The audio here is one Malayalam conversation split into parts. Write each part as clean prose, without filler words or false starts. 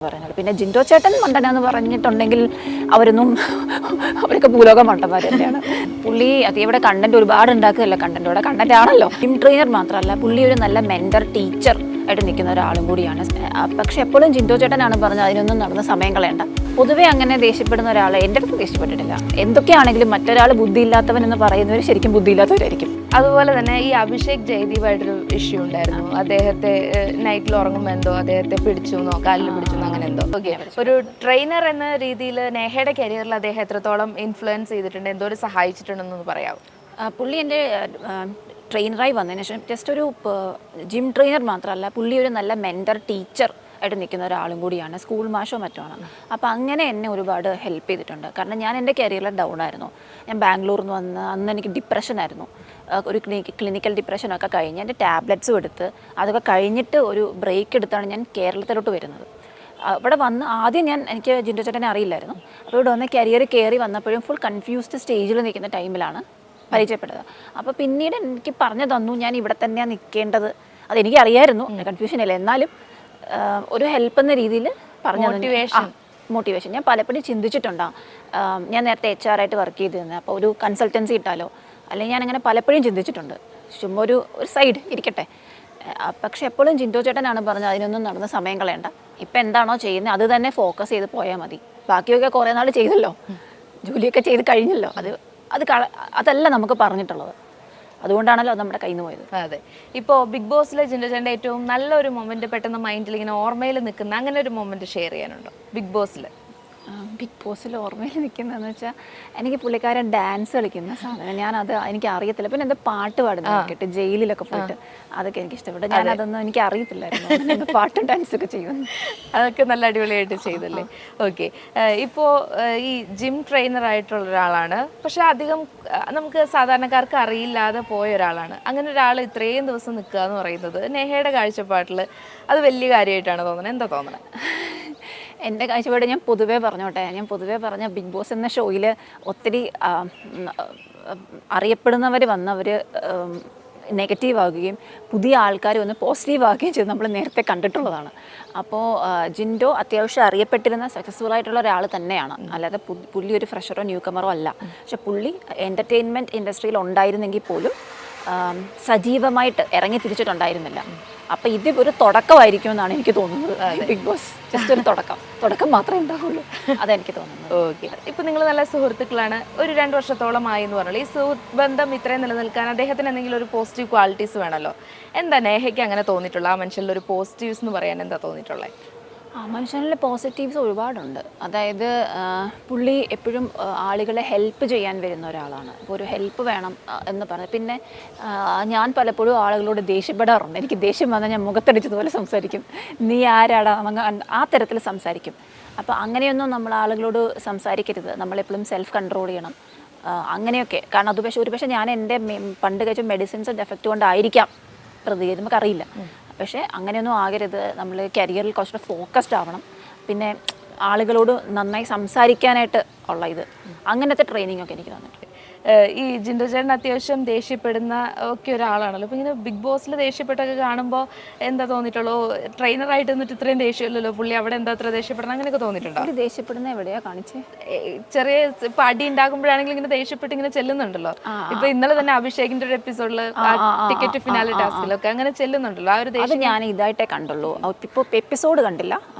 പറഞ്ഞത്. പിന്നെ ജിൻഡോ ചേട്ടൻ മണ്ടനാന്ന് പറഞ്ഞിട്ടുണ്ടെങ്കിൽ അവരൊക്കെ ഭൂലോക മണ്ടന്മാർ തന്നെയാണ്. പുള്ളി ഇവിടെ കണ്ടന്റ് ഒരുപാട് ഉണ്ടാക്കുകയല്ല, കണ്ടന്റ് കണ്ടന്റ് ആണല്ലോ. ജിം ട്രെയിനർ മാത്രമല്ല, പുള്ളി ഒരു നല്ല മെന്റർ ടീച്ചർ ആയിട്ട് നിൽക്കുന്ന ഒരാളും കൂടിയാണ്. പക്ഷെ എപ്പോഴും ജിൻഡോ ചേട്ടനാണ് പറഞ്ഞത് അതിനൊന്നും നടന്ന സമയം കളയണ്ട. പൊതുവെ അങ്ങനെ ദേഷ്യപ്പെടുന്ന ഒരാൾ എൻ്റെ അടുത്ത് ദേഷ്യപ്പെട്ടിട്ടില്ല. എന്തൊക്കെയാണെങ്കിലും മറ്റൊരാൾ ബുദ്ധിയില്ലാത്തവൻ എന്ന് പറയുന്നവർ ശരിക്കും ബുദ്ധിയില്ലാത്തവരായിരിക്കും. അതുപോലെ തന്നെ ഈ അഭിഷേക് ജയദീപായിട്ടൊരു ഇഷ്യൂ ഉണ്ടായിരുന്നു. അദ്ദേഹത്തെ നൈറ്റിൽ ഉറങ്ങുമ്പോൾ എന്തോ അദ്ദേഹത്തെ പിടിച്ചു കാലിൽ പിടിച്ചു അങ്ങനെ എന്തോ. ഓക്കെ, ഒരു ട്രെയിനർ എന്ന രീതിയിൽ നേഹയുടെ കരിയറിൽ അദ്ദേഹം എത്രത്തോളം ഇൻഫ്ലുവൻസ് ചെയ്തിട്ടുണ്ട്, എന്തോ സഹായിച്ചിട്ടുണ്ടെന്ന് പറയാമോ? പുള്ളി എൻ്റെ ട്രെയിനറായി വന്നതിന് ശേഷം ജസ്റ്റ് ഒരു ജിം ട്രെയിനർ മാത്രമല്ല, പുള്ളി ഒരു നല്ല മെൻറ്റർ ടീച്ചർ ആയിട്ട് നിൽക്കുന്ന ഒരാളും കൂടിയാണ്. സ്കൂൾ മാഷോ മറ്റോ ആണ്. അപ്പോൾ അങ്ങനെ എന്നെ ഒരുപാട് ഹെൽപ്പ് ചെയ്തിട്ടുണ്ട്. കാരണം ഞാൻ എൻ്റെ കരിയറിൽ ഡൗൺ ആയിരുന്നു. ഞാൻ ബാംഗ്ലൂരിൽ നിന്ന് വന്ന് അന്ന് എനിക്ക് ഡിപ്രഷനായിരുന്നു. ഒരു ക്ലിനിക്കൽ ഡിപ്രഷനൊക്കെ കഴിഞ്ഞ് എൻ്റെ ടാബ്ലറ്റ്സും എടുത്ത് അതൊക്കെ കഴിഞ്ഞിട്ട് ഒരു ബ്രേക്ക് എടുത്താണ് ഞാൻ കേരളത്തിലോട്ട് വരുന്നത്. ഇവിടെ വന്ന് ആദ്യം എനിക്ക് ജിൻഡോ ചേട്ടനെ അറിയില്ലായിരുന്നു. അപ്പോൾ ഇവിടെ വന്ന് കരിയർ കയറി വന്നപ്പോഴും ഫുൾ കൺഫ്യൂസ്ഡ് സ്റ്റേജിൽ നിൽക്കുന്ന ടൈമിലാണ് പരിചയപ്പെട്ടത്. അപ്പോൾ പിന്നീട് എനിക്ക് പറഞ്ഞു തന്നു ഞാൻ ഇവിടെ തന്നെയാണ് നിൽക്കേണ്ടത്. അതെനിക്ക് അറിയായിരുന്നു, കൺഫ്യൂഷൻ ഇല്ല, എന്നാലും ഒരു ഹെൽപ്പ് എന്ന രീതിയിൽ പറഞ്ഞു മോട്ടിവേഷൻ ഞാൻ പലപ്പോഴും ചിന്തിച്ചിട്ടുണ്ടാകും. ഞാൻ നേരത്തെ HR ആയിട്ട് വർക്ക് ചെയ്തിരുന്നത്, അപ്പോൾ ഒരു കൺസൾട്ടൻസി ഇട്ടാലോ, അല്ലെങ്കിൽ ഞാൻ അങ്ങനെ പലപ്പോഴും ചിന്തിച്ചിട്ടുണ്ട്. ചുമ്മാ ഒരു സൈഡ് ഇരിക്കട്ടെ. പക്ഷെ എപ്പോഴും ജിൻഡോ ചേട്ടനാണ് പറഞ്ഞത് അതിനൊന്നും നടന്ന സമയം കളയണ്ട, ഇപ്പം എന്താണോ ചെയ്യുന്നത് അത് തന്നെ ഫോക്കസ് ചെയ്ത് പോയാൽ മതി. ബാക്കിയൊക്കെ കുറേ നാൾ ചെയ്തല്ലോ, ജോലിയൊക്കെ ചെയ്ത് കഴിഞ്ഞല്ലോ, അതല്ല നമുക്ക് പറഞ്ഞിട്ടുള്ളത്. അതുകൊണ്ടാണല്ലോ നമ്മുടെ കയ്യിൽ നിന്ന് പോയത്. അതെ, ഇപ്പോൾ ബിഗ് ബോസിലെ ജിൻഡോ ചേട്ടൻ്റെ ഏറ്റവും നല്ലൊരു മൊമെന്റ് പെട്ടെന്ന് മൈൻഡിൽ ഇങ്ങനെ ഓർമ്മയിൽ നിൽക്കുന്ന അങ്ങനെ ഒരു മൊമെന്റ് ഷെയർ ചെയ്യാനുണ്ടോ ബിഗ് ബോസിൽ? ബിഗ് ബോസിൽ ഓർമ്മയിൽ നിൽക്കുന്നതെന്ന് വെച്ചാൽ എനിക്ക് പുള്ളിക്കാരൻ ഡാൻസ് കളിക്കുന്ന സാധനം എനിക്ക് അറിയത്തില്ല. പിന്നെ എന്താ പാട്ട് പാടുന്നത് കേട്ട് ജയിലിലൊക്കെ പോയിട്ട് അതൊക്കെ എനിക്ക് ഇഷ്ടപ്പെട്ടു. ഞാനതൊന്നും എനിക്ക് അറിയത്തില്ലായിരുന്നു. പാട്ടും ഡാൻസൊക്കെ ചെയ്യുന്നു, അതൊക്കെ നല്ല അടിപൊളിയായിട്ട് ചെയ്തല്ലേ. ഓക്കെ, ഇപ്പോൾ ഈ ജിം ട്രെയിനർ ആയിട്ടുള്ള ഒരാളാണ്, പക്ഷെ അധികം നമുക്ക് സാധാരണക്കാർക്ക് അറിയില്ലാതെ പോയ ഒരാളാണ്. അങ്ങനെ ഒരാൾ ഇത്രയും ദിവസം നിൽക്കുക എന്ന് പറയുന്നത് നേഹയുടെ കാഴ്ചപ്പാട്ടിൽ അത് വലിയ കാര്യമായിട്ടാണ് തോന്നുന്നത്. എന്താ തോന്നുന്നത്? എൻ്റെ കാഴ്ചപ്പാട് ഞാൻ പൊതുവേ പറഞ്ഞ ബിഗ് ബോസ് എന്ന ഷോയിൽ ഒത്തിരി അറിയപ്പെടുന്നവർ വന്നവർ നെഗറ്റീവ് ആകുകയും പുതിയ ആൾക്കാർ വന്ന് പോസിറ്റീവ് ആകുകയും ചെയ്ത് നമ്മൾ നേരത്തെ കണ്ടിട്ടുള്ളതാണ്. അപ്പോൾ ജിൻഡോ അത്യാവശ്യം അറിയപ്പെട്ടിരുന്ന സക്സസ്ഫുൾ ആയിട്ടുള്ള ഒരാൾ തന്നെയാണ്, അല്ലാതെ പുള്ളി ഒരു ഫ്രഷറോ ന്യൂ കമറോ അല്ല. പക്ഷെ പുള്ളി എൻ്റർടൈൻമെൻറ്റ് ഇൻഡസ്ട്രിയിൽ ഉണ്ടായിരുന്നെങ്കിൽ പോലും സജീവമായിട്ട് ഇറങ്ങി തിരിച്ചിട്ടുണ്ടായിരുന്നില്ല. അപ്പം ഇത് ഒരു തുടക്കമായിരിക്കും എന്നാണ് എനിക്ക് തോന്നുന്നത്. ബിഗ് ബോസ് ജസ്റ്റ് ഒരു തുടക്കം മാത്രമേ ഉണ്ടാവുള്ളൂ, അതെനിക്ക് തോന്നുന്നത്. ഓക്കെ, ഇപ്പം നിങ്ങൾ നല്ല സുഹൃത്തുക്കളാണ്, ഒരു 2 വർഷത്തോളമായി എന്ന് പറഞ്ഞാൽ ഈ സുഹൃത്ത് ബന്ധം ഇത്രയും നിലനിൽക്കാൻ അദ്ദേഹത്തിന് എന്തെങ്കിലും ഒരു പോസിറ്റീവ് ക്വാളിറ്റീസ് വേണമല്ലോ. എന്താ നേഹയ്ക്ക് അങ്ങനെ തോന്നിയിട്ടുള്ളത്? ആ മനുഷ്യനിൽ ഒരു പോസിറ്റീവ്സ് എന്ന് പറയാൻ എന്താ തോന്നിയിട്ടുള്ളത്? മനുഷ്യനിലെ പോസിറ്റീവ്സ് ഒരുപാടുണ്ട്. അതായത് പുള്ളി എപ്പോഴും ആളുകളെ ഹെൽപ്പ് ചെയ്യാൻ വരുന്ന ഒരാളാണ്. അപ്പോൾ ഒരു ഹെൽപ്പ് വേണം എന്ന് പറഞ്ഞു. പിന്നെ ഞാൻ പലപ്പോഴും ആളുകളോട് ദേഷ്യപ്പെടാറുണ്ട്. എനിക്ക് ദേഷ്യം വന്നാൽ ഞാൻ മുഖത്തടിച്ചതുപോലെ സംസാരിക്കും, നീ ആരാടാ, ആ തരത്തിൽ സംസാരിക്കും. അപ്പോൾ അങ്ങനെയൊന്നും നമ്മൾ ആളുകളോട് സംസാരിക്കരുത്, നമ്മളെപ്പോഴും സെൽഫ് കൺട്രോൾ ചെയ്യണം, അങ്ങനെയൊക്കെ. കാരണം അത് ഒരുപക്ഷെ ഞാൻ എൻ്റെ പണ്ട് കഴിച്ച മെഡിസിൻസിൻ്റെ എഫക്റ്റ് കൊണ്ടായിരിക്കാം പ്രതികരിച്ച്, നമുക്കറിയില്ല. പക്ഷേ അങ്ങനെയൊന്നും ആകരുത്. നമ്മൾ കരിയറിൽ കുറച്ചുകൂടെ ഫോക്കസ്ഡ് ആവണം. പിന്നെ ആളുകളോട് നന്നായി സംസാരിക്കാനായിട്ട് ഉള്ള അങ്ങനത്തെ ട്രെയിനിങ് ഒക്കെ എനിക്ക് തന്നിട്ടുണ്ട്. ഈ ജിൻഡോ ചേട്ടൻ അത്യാവശ്യം ദേഷ്യപ്പെടുന്ന ഒക്കെ ഒരാളാണല്ലോ. അപ്പോൾ ഇങ്ങനെ ബിഗ് ബോസിൽ ദേഷ്യപ്പെട്ടൊക്കെ കാണുമ്പോൾ എന്താ തോന്നിയിട്ടുള്ളൂ? ട്രെയിനറായിട്ട് നിന്നിട്ട് ഇത്രയും ദേഷ്യമില്ലല്ലോ പുള്ളി, അവിടെ എന്താ അത്ര ദേഷ്യപ്പെടണം അങ്ങനെയൊക്കെ തോന്നിയിട്ടുണ്ടോ? ദേഷ്യപ്പെടുന്ന എവിടെയാ കാണിച്ചേ? ചെറിയ ഇപ്പം അടി ഉണ്ടാകുമ്പോഴാണെങ്കിൽ ഇങ്ങനെ ദേഷ്യപ്പെട്ട് ഇങ്ങനെ ചെല്ലുന്നുണ്ടല്ലോ. ഇപ്പൊ ഇന്നലെ തന്നെ അഭിഷേകിന്റെ ഒരു എപ്പിസോഡിൽ ടിക്കറ്റ് ഫിനാലെ ടാസ്കിലൊക്കെ അങ്ങനെ ചെല്ലുന്നുണ്ടല്ലോ. ആ ഒരു ദേഷ്യം ഞാൻ ഇതായിട്ടേ കണ്ടുള്ളൂ. ഇപ്പോൾ എപ്പിസോഡ് കണ്ടില്ല,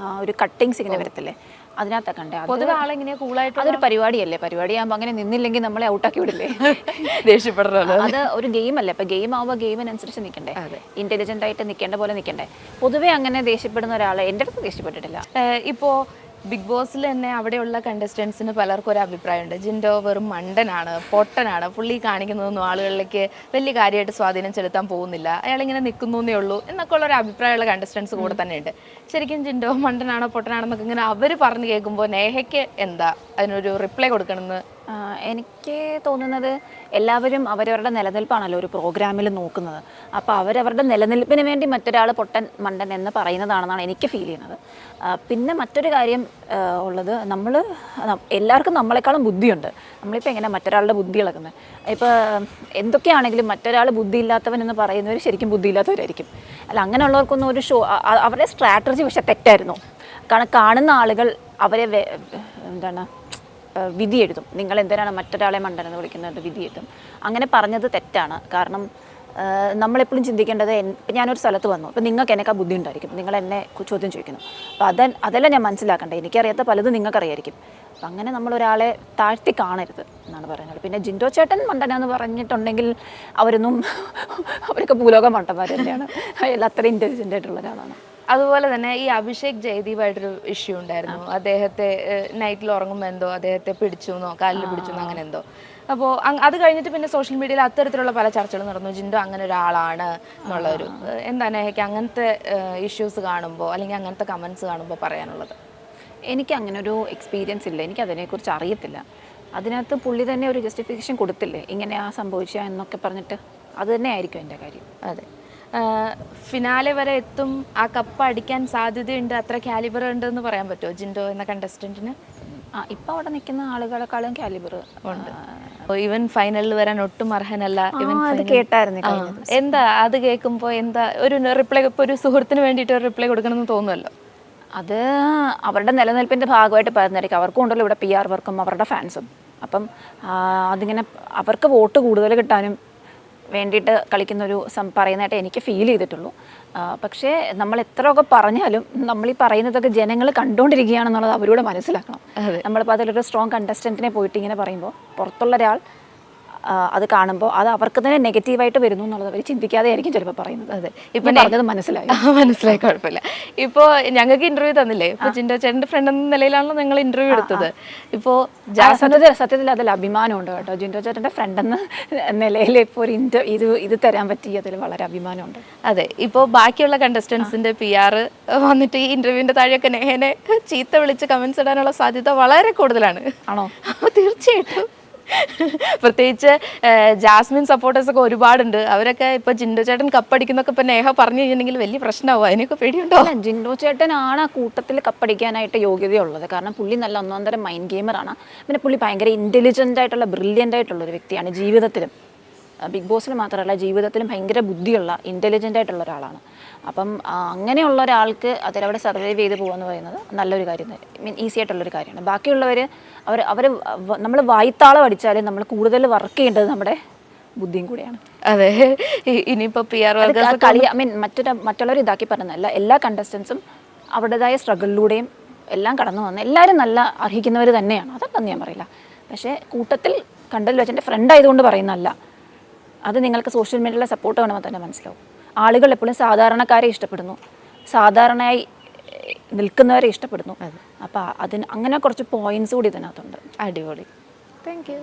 ഒരു കട്ടിങ്സ് ഇങ്ങനെ വരത്തില്ലേ, അതിനകത്ത് കണ്ടേ. പൊതുവെ ആളെങ്ങനെയാ കൂളായിട്ട്, അതൊരു പരിപാടിയാകുമ്പോൾ അങ്ങനെ നിന്നില്ലെങ്കിൽ നമ്മളെ ഔട്ടാക്കി വിടില്ലേ, ദേഷ്യപ്പെടണല്ലോ. അത് ഒരു ഗെയിം അല്ലേ. ഇപ്പൊ ഗെയിം ആവുമ്പോൾ ഗെയിമിനനുസരിച്ച് നിൽക്കണ്ടേ, ഇന്റലിജന്റ് ആയിട്ട് നിൽക്കേണ്ട പോലെ നിൽക്കണ്ടേ. പൊതുവെ അങ്ങനെ ദേഷ്യപ്പെടുന്ന ഒരാളെ എൻ്റെ അടുത്ത് ദേഷ്യപ്പെട്ടിട്ടില്ല. ഇപ്പോൾ ബിഗ് ബോസിൽ തന്നെ അവിടെയുള്ള കണ്ടസ്റ്റൻസിന് പലർക്കും ഒരു അഭിപ്രായമുണ്ട്, ജിൻഡോ വെറും മണ്ടനാണ്, പൊട്ടനാണ്, പുള്ളി കാണിക്കുന്നതൊന്നും ആളുകളിലേക്ക് വലിയ കാര്യമായിട്ട് സ്വാധീനം ചെലുത്താൻ പോകുന്നില്ല, അയാളിങ്ങനെ നിൽക്കുന്നേ ഉള്ളൂ എന്നൊക്കെ ഉള്ള ഒരു അഭിപ്രായമുള്ള കണ്ടസ്റ്റൻസ് കൂടെ തന്നെ ഉണ്ട്. ശരിക്കും ജിൻഡോ മണ്ടനാണോ പൊട്ടനാണെന്നൊക്കെ ഇങ്ങനെ അവർ പറഞ്ഞു കേൾക്കുമ്പോൾ നേഹയ്ക്ക് എന്താ അതിനൊരു റിപ്ലൈ കൊടുക്കണമെന്ന്? എനിക്ക് തോന്നുന്നത് എല്ലാവരും അവരവരുടെ നിലനിൽപ്പാണല്ലോ ഒരു പ്രോഗ്രാമിൽ നോക്കുന്നത്. അപ്പോൾ അവരവരുടെ നിലനിൽപ്പിന് വേണ്ടി മറ്റൊരാൾ പൊട്ടൻ മണ്ടൻ എന്ന് പറയുന്നതാണെന്നാണ് എനിക്ക് ഫീൽ ചെയ്യുന്നത്. പിന്നെ മറ്റൊരു കാര്യം ഉള്ളത്, എല്ലാവർക്കും നമ്മളെക്കാളും ബുദ്ധിയുണ്ട്. നമ്മളിപ്പോൾ എങ്ങനെ മറ്റൊരാളുടെ ബുദ്ധി ഇളക്കുന്നത്? ഇപ്പോൾ എന്തൊക്കെയാണെങ്കിലും മറ്റൊരാൾ ബുദ്ധിയില്ലാത്തവൻ എന്ന് പറയുന്നവർ ശരിക്കും ബുദ്ധിയില്ലാത്തവരായിരിക്കും. അല്ല, അങ്ങനെയുള്ളവർക്കൊന്നും ഒരു അവരുടെ സ്ട്രാറ്റജി പക്ഷേ തെറ്റായിരുന്നു. കാണുന്ന ആളുകൾ അവരെ എന്താണ് വിധി എഴുതും. നിങ്ങൾ എന്തിനാണ് മറ്റൊരാളെ മണ്ടനെന്ന് വിളിക്കുന്നത്, വിധി എഴുതും. അങ്ങനെ പറഞ്ഞത് തെറ്റാണ്. കാരണം നമ്മളെപ്പോഴും ചിന്തിക്കേണ്ടത്, ഇപ്പം ഞാനൊരു സ്ഥലത്ത് വന്നു, അപ്പോൾ നിങ്ങൾക്ക് എന്നെക്കാൾ ബുദ്ധി ഉണ്ടായിരിക്കും, നിങ്ങൾ എന്നെ ചോദ്യം ചോദിക്കുന്നു. അപ്പോൾ അതല്ല ഞാൻ മനസ്സിലാക്കേണ്ടത്. എനിക്കറിയാത്ത പലതും നിങ്ങൾക്കറിയായിരിക്കും. അപ്പം അങ്ങനെ നമ്മളൊരാളെ താഴ്ത്തി കാണരുത് എന്നാണ് പറയുന്നത്. പിന്നെ ജിൻഡോ ചേട്ടൻ മണ്ടനാന്ന് പറഞ്ഞിട്ടുണ്ടെങ്കിൽ അവരൊക്കെ ഭൂലോക മണ്ടന്മാർ തന്നെയാണ്. അയാൾ അത്ര ഇൻ്റലിജൻ്റ് ആയിട്ടുള്ള ഒരാളാണ്. അതുപോലെ തന്നെ ഈ അഭിഷേക് ജയദീപായിട്ടൊരു ഇഷ്യൂ ഉണ്ടായിരുന്നു. അദ്ദേഹത്തെ നൈറ്റിൽ ഉറങ്ങുമ്പോൾ എന്തോ അദ്ദേഹത്തെ പിടിച്ചു എന്നോ കാലിൽ പിടിച്ചു എന്നോ അങ്ങനെ എന്തോ. അപ്പോൾ അത് കഴിഞ്ഞിട്ട് പിന്നെ സോഷ്യൽ മീഡിയയിൽ അത്തരത്തിലുള്ള പല ചർച്ചകളും നടന്നു. ജിൻഡോ അങ്ങനെ ഒരാളാണ് എന്നുള്ളൊരു. എന്താണ് എനിക്ക് അങ്ങനത്തെ ഇഷ്യൂസ് കാണുമ്പോൾ അല്ലെങ്കിൽ അങ്ങനത്തെ കമൻസ് കാണുമ്പോൾ പറയാനുള്ളത്? എനിക്ക് അങ്ങനെ ഒരു എക്സ്പീരിയൻസ് ഇല്ല, എനിക്ക് അതിനെക്കുറിച്ച് അറിയത്തില്ല. അതിനകത്ത് പുള്ളി തന്നെ ഒരു ജസ്റ്റിഫിക്കേഷൻ കൊടുത്തില്ലേ, ഇങ്ങനെയാ സംഭവിച്ച എന്നൊക്കെ പറഞ്ഞിട്ട്. അത് തന്നെ ആയിരിക്കും എൻ്റെ കാര്യം. അതെ, ഫിനാലെ വരെ എത്തും, ആ കപ്പ് അടിക്കാൻ സാധ്യതയുണ്ട്, അത്ര കാലിബർ ഉണ്ടെന്ന് പറയാൻ പറ്റുമോ ജിൻഡോ എന്ന കണ്ടസ്റ്റൻറ്റിന്? ഇപ്പം അവിടെ നിൽക്കുന്ന ആളുകളെക്കാളും കാലിബർ ഉണ്ട്. ഈവൻ ഫൈനലിൽ വരാൻ ഒട്ടും അർഹനല്ല. അത് കേട്ടായിരുന്നു. എന്താ അത് കേൾക്കുമ്പോൾ എന്താ ഒരു റിപ്ലൈ, ഇപ്പോൾ ഒരു സുഹൃത്തിന് വേണ്ടിയിട്ട് ഒരു റിപ്ലൈ കൊടുക്കണമെന്ന് തോന്നുമല്ലോ. അത് അവരുടെ നിലനിൽപ്പിൻ്റെ ഭാഗമായിട്ട് പറയുന്നതായിരിക്കും. അവർക്കും ഉണ്ടല്ലോ ഇവിടെ PR വർക്കും അവരുടെ ഫാൻസും. അപ്പം അതിങ്ങനെ അവർക്ക് വോട്ട് കൂടുതൽ കിട്ടാനും വേണ്ടിയിട്ട് കളിക്കുന്നൊരു പറയുന്നതായിട്ട് എനിക്ക് ഫീൽ ചെയ്തിട്ടുള്ളൂ. പക്ഷേ നമ്മൾ എത്രയൊക്കെ പറഞ്ഞാലും നമ്മൾ ഈ പറയുന്നതൊക്കെ ജനങ്ങൾ കണ്ടുകൊണ്ടിരിക്കുകയാണെന്നുള്ളത് അവരോട് മനസ്സിലാക്കണം. നമ്മളിപ്പോൾ അതിലൊരു സ്ട്രോങ് കണ്ടസ്റ്റൻറ്റിനെ പോയിട്ട് ഇങ്ങനെ പറയുമ്പോൾ പുറത്തുള്ള ഒരാൾ അത് കാണുമ്പോൾ അത് അവർക്ക് തന്നെ നെഗറ്റീവായിട്ട് വരുന്നു എന്നുള്ളത് അവർ ചിന്തിക്കാതെ ആയിരിക്കും ചിലപ്പോൾ പറയുന്നത്. അതെ, ഇപ്പം പറഞ്ഞത് മനസ്സിലായി, കുഴപ്പമില്ല. ഇപ്പോൾ ഞങ്ങൾക്ക് ഇന്റർവ്യൂ തന്നില്ലേ, ഇപ്പോൾ ജിൻഡോ ചേട്ടൻ്റെ ഫ്രണ്ട് എന്ന നിലയിലാണല്ലോ നിങ്ങൾ ഇന്റർവ്യൂ എടുത്തത്. ഇപ്പോൾ സത്യത്തിൽ അതിൽ അഭിമാനമുണ്ട് കേട്ടോ. ജിൻഡോ ചേട്ടൻ്റെ ഫ്രണ്ട് എന്ന നിലയിൽ ഇപ്പോൾ ഒരു ഇത് തരാൻ പറ്റി, അതിൽ വളരെ അഭിമാനമുണ്ട്. അതെ, ഇപ്പോൾ ബാക്കിയുള്ള കണ്ടസ്റ്റൻസിന്റെ PR വന്നിട്ട് ഈ ഇന്റർവ്യൂവിന്റെ താഴെയൊക്കെ നെഹനെ ചീത്ത വിളിച്ച് കമന്റ്സ് ഇടാനുള്ള സാധ്യത വളരെ കൂടുതലാണ്. ആണോ? അപ്പോൾ തീർച്ചയായിട്ടും പ്രത്യേകിച്ച് ജാസ്മിൻ സപ്പോർട്ടേഴ്സ് ഒക്കെ ഒരുപാടുണ്ട്. അവരൊക്കെ ഇപ്പൊ ജിൻഡോ ചേട്ടൻ കപ്പടിക്കുന്നൊക്കെ ഇപ്പൊ നേഹ പറഞ്ഞു കഴിഞ്ഞിട്ടുണ്ടെങ്കിൽ വലിയ പ്രശ്നമാവും. അതിനൊക്കെ പേടിയുണ്ടോ? ജിൻഡോ ചേട്ടനാണ് ആ കൂട്ടത്തിൽ കപ്പടിക്കാനായിട്ട് യോഗ്യതയുള്ളത്. കാരണം പുള്ളി നല്ല ഒന്നാന്തരം മൈൻഡ് ഗെയിമറാണ്. പിന്നെ പുള്ളി ഭയങ്കര ഇൻ്റലിജൻ്റ് ആയിട്ടുള്ള ബ്രില്യൻ്റ് ആയിട്ടുള്ള ഒരു വ്യക്തിയാണ്. ജീവിതത്തിലും ബിഗ് ബോസിൽ മാത്രമല്ല ജീവിതത്തിലും ഭയങ്കര ബുദ്ധിയുള്ള ഇൻ്റലിജൻ്റ് ആയിട്ടുള്ള ഒരാളാണ്. അപ്പം അങ്ങനെയുള്ള ഒരാൾക്ക് അതിലവിടെ സർവൈവ് ചെയ്ത് പോകുകയെന്ന് പറയുന്നത് നല്ലൊരു കാര്യം, ഈസി ആയിട്ടുള്ളൊരു കാര്യമാണ്. ബാക്കിയുള്ളവർ അവർ നമ്മൾ വായ്ത്താളം അടിച്ചാലും നമ്മൾ കൂടുതൽ വർക്ക് ചെയ്യേണ്ടത് നമ്മുടെ ബുദ്ധിയും കൂടിയാണ്. അതെ, ഇനിയിപ്പോൾ PR കളി മറ്റുള്ളവർ ഇതാക്കി പറഞ്ഞതല്ല. എല്ലാ കണ്ടസ്റ്റൻസും അവരുടേതായ സ്ട്രഗിളിലൂടെയും എല്ലാം കടന്നു വന്ന് എല്ലാവരും നല്ല അർഹിക്കുന്നവർ തന്നെയാണ്. അതൊന്നും ഞാൻ പറയില്ല. പക്ഷേ കൂട്ടത്തിൽ കണ്ടല്ലോ വെച്ചെൻ്റെ ഫ്രണ്ട് ആയതുകൊണ്ട് പറയുന്നതല്ല. അത് നിങ്ങൾക്ക് സോഷ്യൽ മീഡിയയിലെ സപ്പോർട്ട് വേണമെന്ന് തന്നെ മനസ്സിലാവും. ആളുകൾ എപ്പോഴും സാധാരണക്കാരെ ഇഷ്ടപ്പെടുന്നു, സാധാരണയായി നിൽക്കുന്നവരെ ഇഷ്ടപ്പെടുന്നു. അപ്പോൾ അങ്ങനെ കുറച്ച് പോയിന്റ്സ് കൂടി ഇതിനകത്തുണ്ട്. അടിപൊളി, താങ്ക് യു.